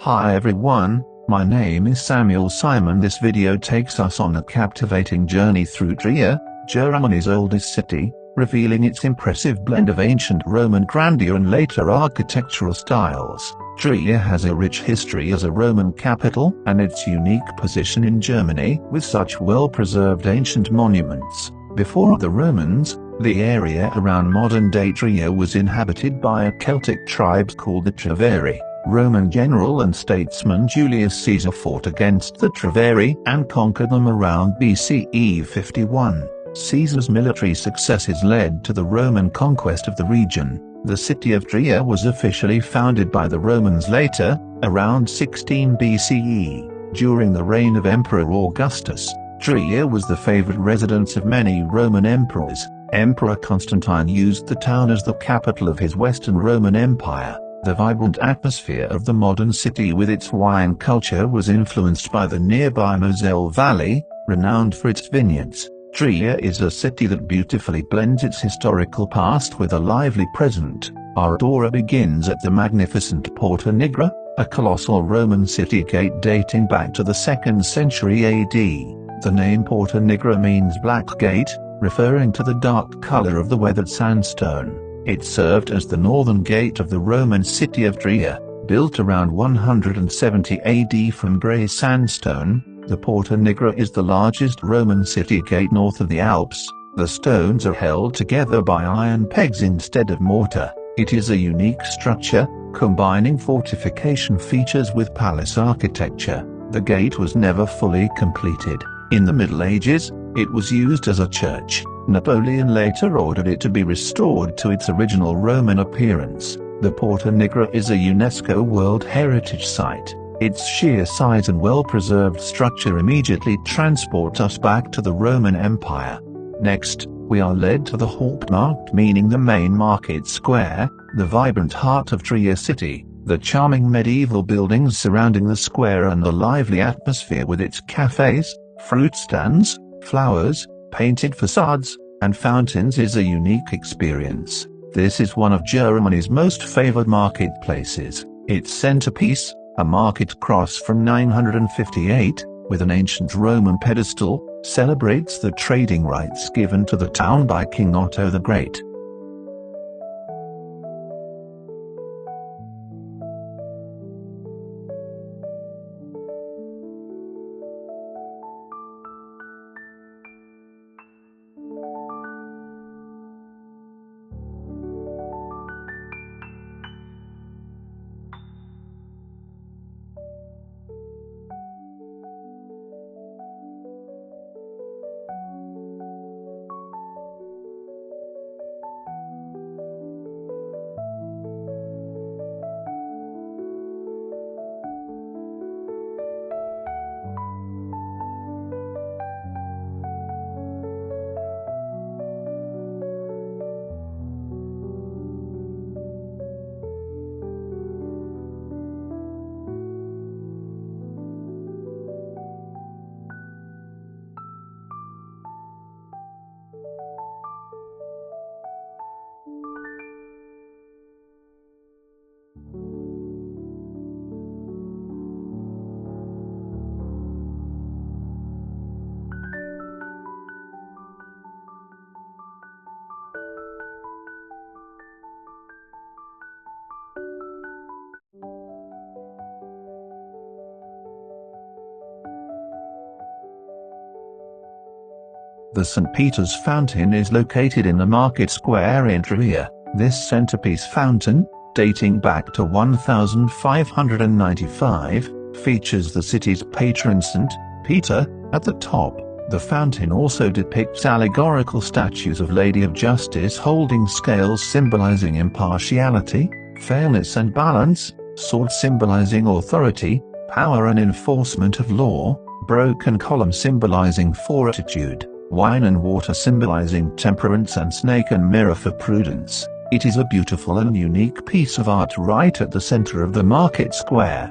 Hi everyone, my name is Samuel Simon. This video takes us on a captivating journey through Trier, Germany's oldest city, revealing its impressive blend of ancient Roman grandeur and later architectural styles. Trier has a rich history as a Roman capital and its unique position in Germany with such well-preserved ancient monuments. Before the Romans, the area around modern-day Trier was inhabited by a Celtic tribe called the Treveri. Roman general and statesman Julius Caesar fought against the Treveri and conquered them around BCE 51. Caesar's military successes led to the Roman conquest of the region. The city of Trier was officially founded by the Romans later, around 16 BCE. During the reign of Emperor Augustus, Trier was the favorite residence of many Roman emperors. Emperor Constantine used the town as the capital of his Western Roman Empire. The vibrant atmosphere of the modern city with its wine culture was influenced by the nearby Moselle Valley, renowned for its vineyards. Trier is a city that beautifully blends its historical past with a lively present. Our tour begins at the magnificent Porta-Nigra, a colossal Roman city gate dating back to the 2nd century AD. The name Porta-Nigra means Black Gate, referring to the dark color of the weathered sandstone. It served as the northern gate of the Roman city of Trier. Built around 170 AD from grey sandstone, the Porta-Nigra is the largest Roman city gate north of the Alps. The stones are held together by iron pegs instead of mortar. It is a unique structure, combining fortification features with palace architecture. The gate was never fully completed. In the Middle Ages, it was used as a church. Napoleon later ordered it to be restored to its original Roman appearance. The Porta-Nigra is a UNESCO World Heritage Site. Its sheer size and well-preserved structure immediately transport us back to the Roman Empire. Next, we are led to the Hauptmarkt, meaning the main market square, the vibrant heart of Trier city. The charming medieval buildings surrounding the square and the lively atmosphere with its cafes, fruit stands, flowers, painted facades, and fountains is a unique experience. This is one of Germany's most favored marketplaces. Its centerpiece, a market cross from 958, with an ancient Roman pedestal, celebrates the trading rights given to the town by King Otto the Great. The St. Peter's Fountain is located in the market square in Trier. This centerpiece fountain, dating back to 1595, features the city's patron St. Peter at the top. The fountain also depicts allegorical statues of Lady of Justice holding scales symbolizing impartiality, fairness and balance, swords symbolizing authority, power and enforcement of law, broken column symbolizing fortitude, wine and water symbolizing temperance, and snake and mirror for prudence. It is a beautiful and unique piece of art right at the center of the market square.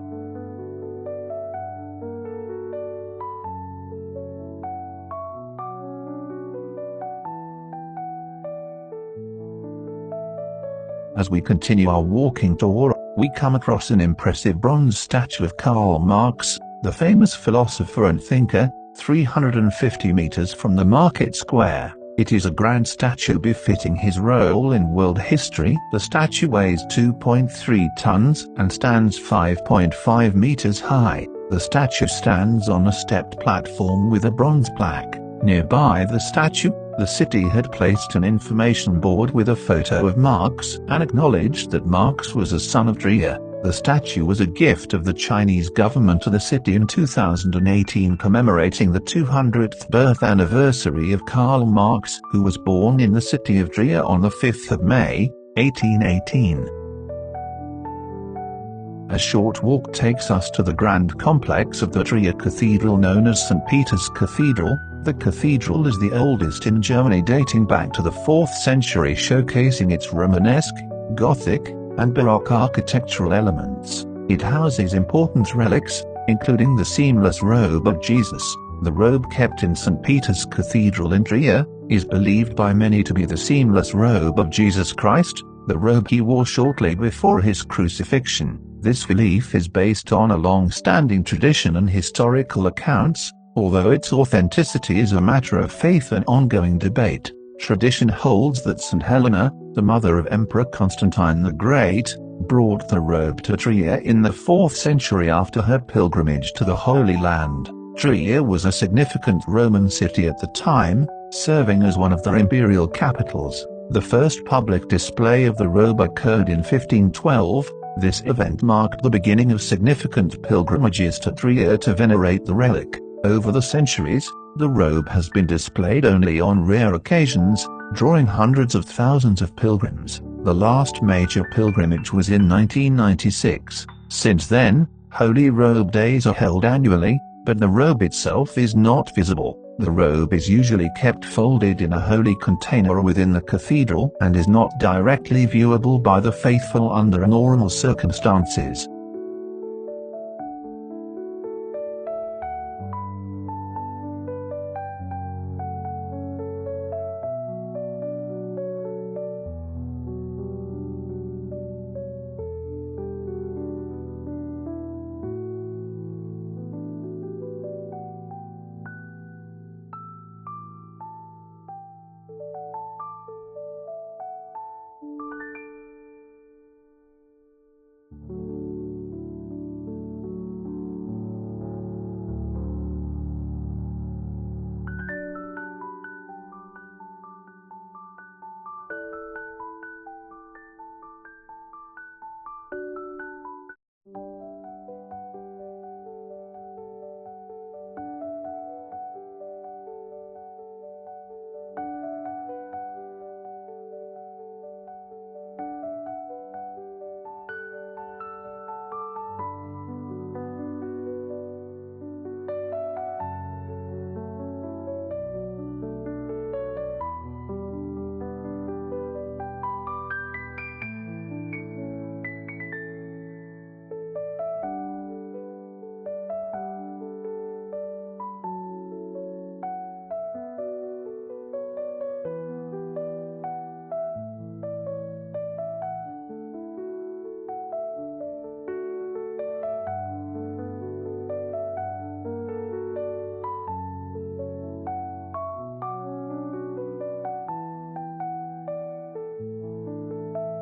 As we continue our walking tour, we come across an impressive bronze statue of Karl Marx, the famous philosopher and thinker, 350 meters from the market square. It is a grand statue befitting his role in world history. The statue weighs 2.3 tons and stands 5.5 meters high. The statue stands on a stepped platform with a bronze plaque. Nearby the statue, the city had placed an information board with a photo of Marx and acknowledged that Marx was a son of Trier. The statue was a gift of the Chinese government to the city in 2018, commemorating the 200th birth anniversary of Karl Marx, who was born in the city of Trier on the 5th of May, 1818. A short walk takes us to the grand complex of the Trier Cathedral known as St. Peter's Cathedral. The cathedral is the oldest in Germany, dating back to the 4th century, showcasing its Romanesque, Gothic, and Baroque architectural elements. It houses important relics, including the seamless robe of Jesus. The robe kept in St. Peter's Cathedral in Trier is believed by many to be the seamless robe of Jesus Christ, the robe he wore shortly before his crucifixion. This belief is based on a long-standing tradition and historical accounts, although its authenticity is a matter of faith and ongoing debate. Tradition holds that St. Helena, the mother of Emperor Constantine the Great, brought the robe to Trier in the 4th century after her pilgrimage to the Holy Land. Trier was a significant Roman city at the time, serving as one of their imperial capitals. The first public display of the robe occurred in 1512. This event marked the beginning of significant pilgrimages to Trier to venerate the relic. Over the centuries, the robe has been displayed only on rare occasions, drawing hundreds of thousands of pilgrims. The last major pilgrimage was in 1996. Since then, Holy Robe Days are held annually, but the robe itself is not visible. The robe is usually kept folded in a holy container within the cathedral and is not directly viewable by the faithful under normal circumstances.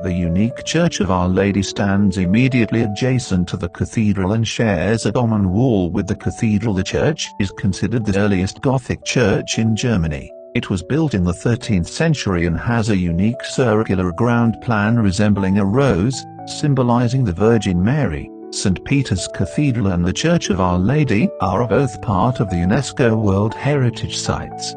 The unique Church of Our Lady stands immediately adjacent to the cathedral and shares a common wall with the cathedral. The church is considered the earliest Gothic church in Germany. It was built in the 13th century and has a unique circular ground plan resembling a rose, symbolizing the Virgin Mary. St. Peter's Cathedral and the Church of Our Lady are both part of the UNESCO World Heritage Sites.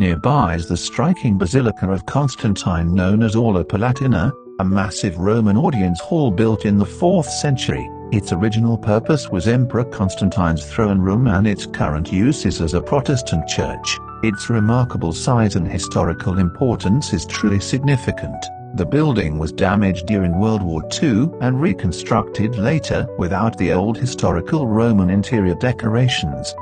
Nearby is the striking Basilica of Constantine known as Aula Palatina, a massive Roman audience hall built in the 4th century. Its original purpose was Emperor Constantine's throne room and its current use is as a Protestant church. Its remarkable size and historical importance is truly significant. The building was damaged during World War II and reconstructed later without the old historical Roman interior decorations.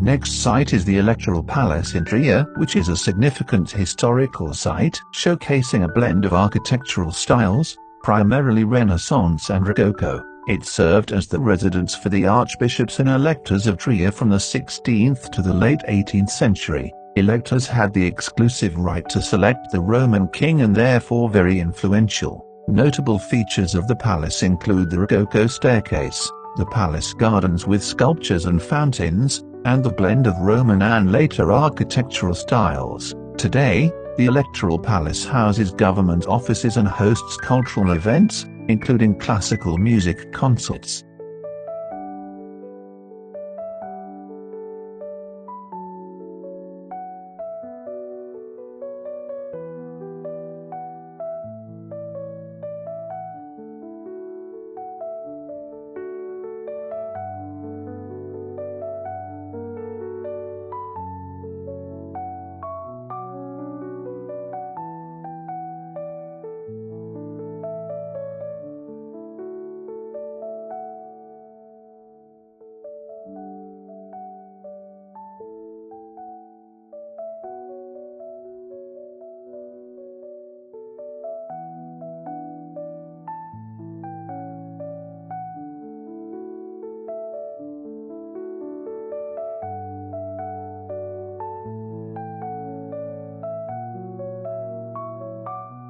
Next site is the Electoral Palace in Trier, which is a significant historical site, showcasing a blend of architectural styles, primarily Renaissance and Rococo. It served as the residence for the archbishops and electors of Trier from the 16th to the late 18th century. Electors had the exclusive right to select the Roman king and therefore very influential. Notable features of the palace include the Rococo staircase, the palace gardens with sculptures and fountains, and the blend of Roman and later architectural styles. Today, the Electoral Palace houses government offices and hosts cultural events, including classical music concerts.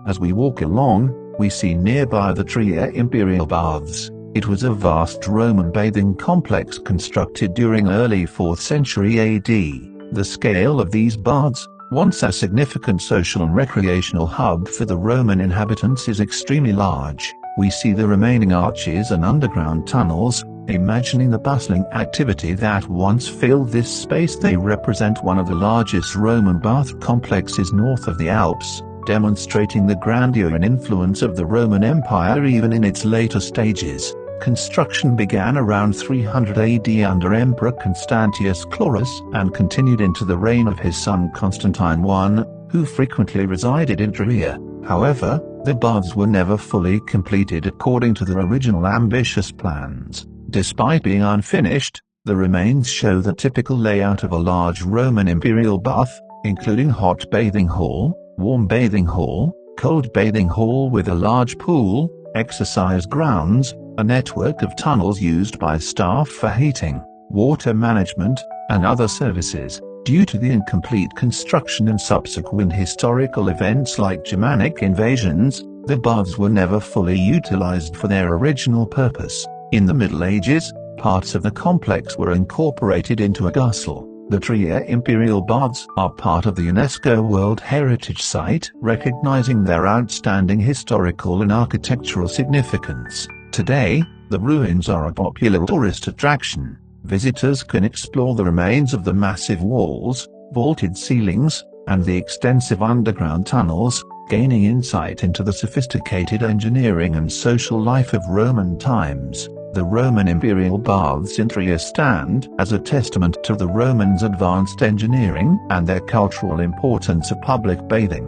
As we walk along, we see nearby the Trier Imperial Baths. It was a vast Roman bathing complex constructed during early 4th century AD. The scale of these baths, once a significant social and recreational hub for the Roman inhabitants, is extremely large. We see the remaining arches and underground tunnels, imagining the bustling activity that once filled this space. They represent one of the largest Roman bath complexes north of the Alps, demonstrating the grandeur and influence of the Roman Empire even in its later stages. Construction began around 300 AD under Emperor Constantius Chlorus and continued into the reign of his son Constantine I, who frequently resided in Trier. However, the baths were never fully completed according to their original ambitious plans. Despite being unfinished, the remains show the typical layout of a large Roman imperial bath, including hot bathing hall, warm bathing hall, cold bathing hall with a large pool, exercise grounds, a network of tunnels used by staff for heating, water management, and other services. Due to the incomplete construction and subsequent historical events like Germanic invasions, the baths were never fully utilized for their original purpose. In the Middle Ages, parts of the complex were incorporated into a castle. The Trier Imperial Baths are part of the UNESCO World Heritage Site, recognizing their outstanding historical and architectural significance. Today, the ruins are a popular tourist attraction. Visitors can explore the remains of the massive walls, vaulted ceilings, and the extensive underground tunnels, gaining insight into the sophisticated engineering and social life of Roman times. The Roman imperial baths in Trier stand as a testament to the Romans' advanced engineering and their cultural importance of public bathing.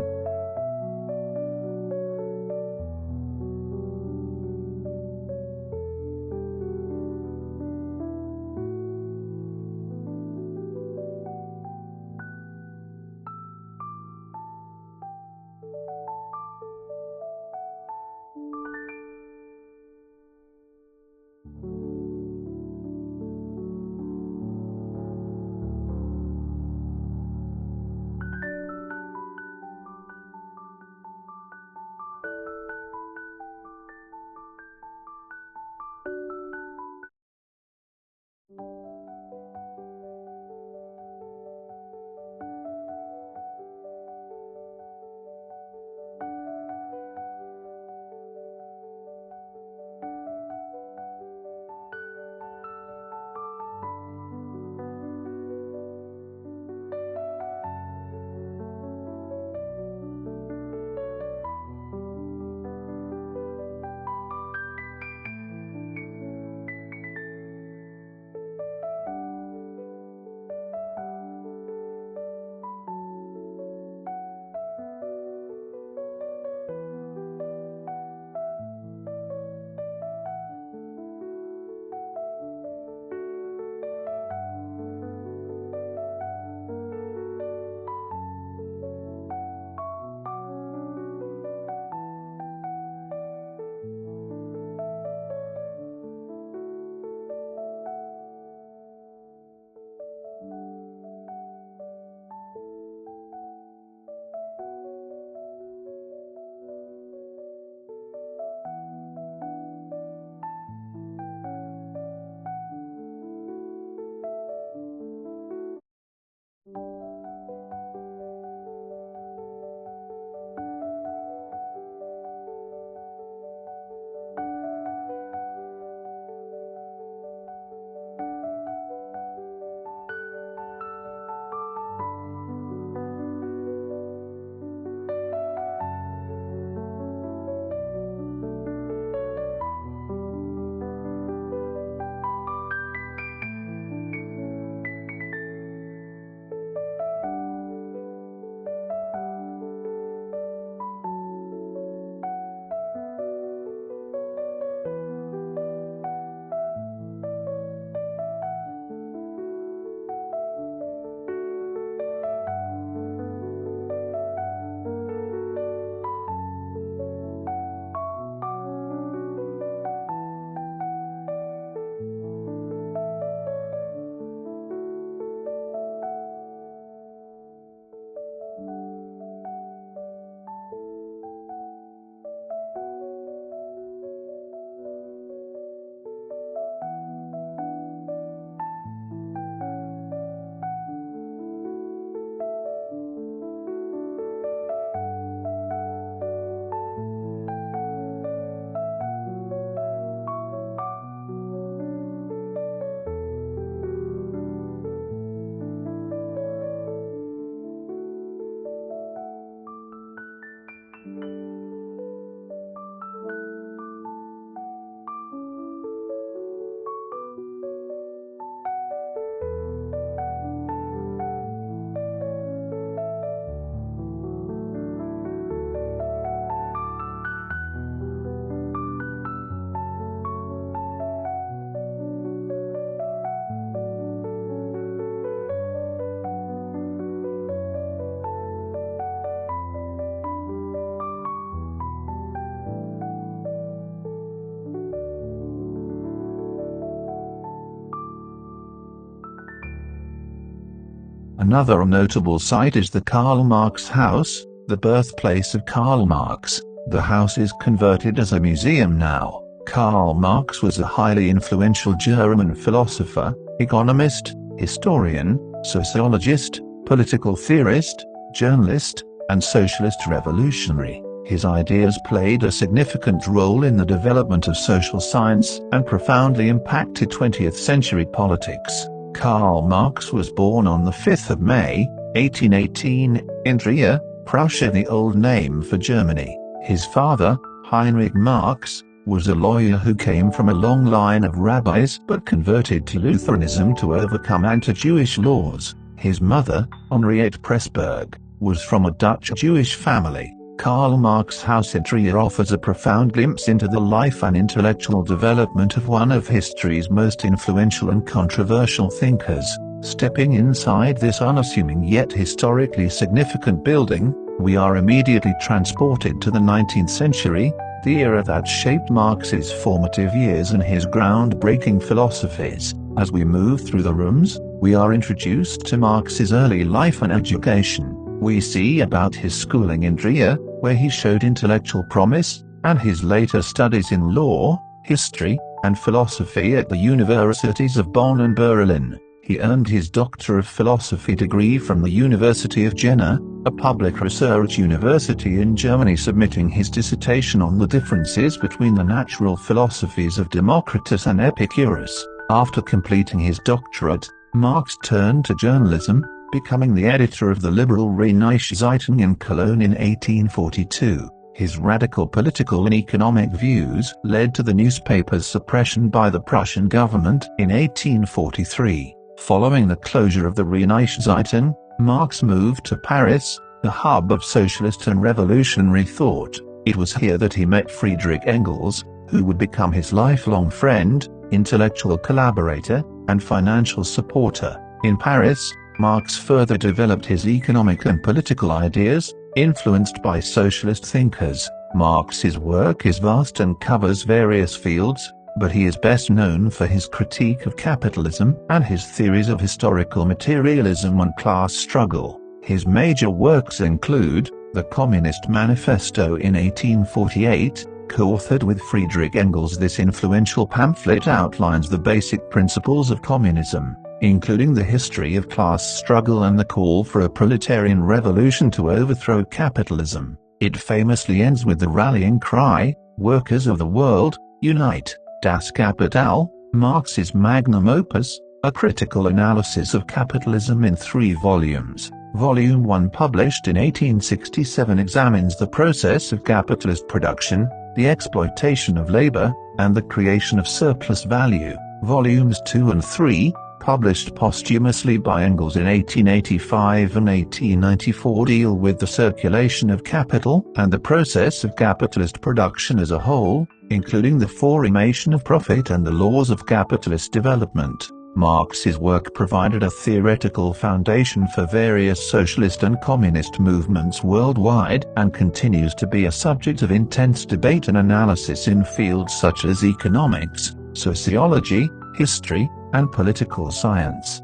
Another notable site is the Karl Marx house, the birthplace of Karl Marx. The house is converted as a museum now. Karl Marx was a highly influential German philosopher, economist, historian, sociologist, political theorist, journalist, and socialist revolutionary. His ideas played a significant role in the development of social science and profoundly impacted 20th century politics. Karl Marx was born on the 5th of May, 1818, in Trier, Prussia, the old name for Germany. His father, Heinrich Marx, was a lawyer who came from a long line of rabbis but converted to Lutheranism to overcome anti-Jewish laws. His mother, Henriette Pressburg, was from a Dutch Jewish family. Karl Marx's house in Trier offers a profound glimpse into the life and intellectual development of one of history's most influential and controversial thinkers. Stepping inside this unassuming yet historically significant building, we are immediately transported to the 19th century, the era that shaped Marx's formative years and his groundbreaking philosophies. As we move through the rooms, we are introduced to Marx's early life and education. We see about his schooling in Trier, where he showed intellectual promise, and his later studies in law, history, and philosophy at the universities of Bonn and Berlin. He earned his Doctor of Philosophy degree from the University of Jena, a public research university in Germany, submitting his dissertation on the differences between the natural philosophies of Democritus and Epicurus. After completing his doctorate, Marx turned to journalism, becoming the editor of the liberal Rheinische Zeitung in Cologne in 1842. His radical political and economic views led to the newspaper's suppression by the Prussian government in 1843. Following the closure of the Rheinische Zeitung, Marx moved to Paris, the hub of socialist and revolutionary thought. It was here that he met Friedrich Engels, who would become his lifelong friend, intellectual collaborator, and financial supporter. In Paris, Marx further developed his economic and political ideas, influenced by socialist thinkers. Marx's work is vast and covers various fields, but he is best known for his critique of capitalism and his theories of historical materialism and class struggle. His major works include the Communist Manifesto in 1848, co-authored with Friedrich Engels. This influential pamphlet outlines the basic principles of communism, including the history of class struggle and the call for a proletarian revolution to overthrow capitalism. It famously ends with the rallying cry, "Workers of the world, unite!" Das Kapital, Marx's magnum opus, a critical analysis of capitalism in 3 volumes. Volume 1, published in 1867, examines the process of capitalist production, the exploitation of labor, and the creation of surplus value. Volumes 2 and 3, published posthumously by Engels in 1885 and 1894, deal with the circulation of capital and the process of capitalist production as a whole, including the formation of profit and the laws of capitalist development. Marx's work provided a theoretical foundation for various socialist and communist movements worldwide, and continues to be a subject of intense debate and analysis in fields such as economics, sociology, history, and political science.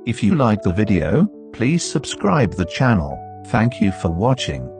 If you like the video, please subscribe the channel. Thank you for watching.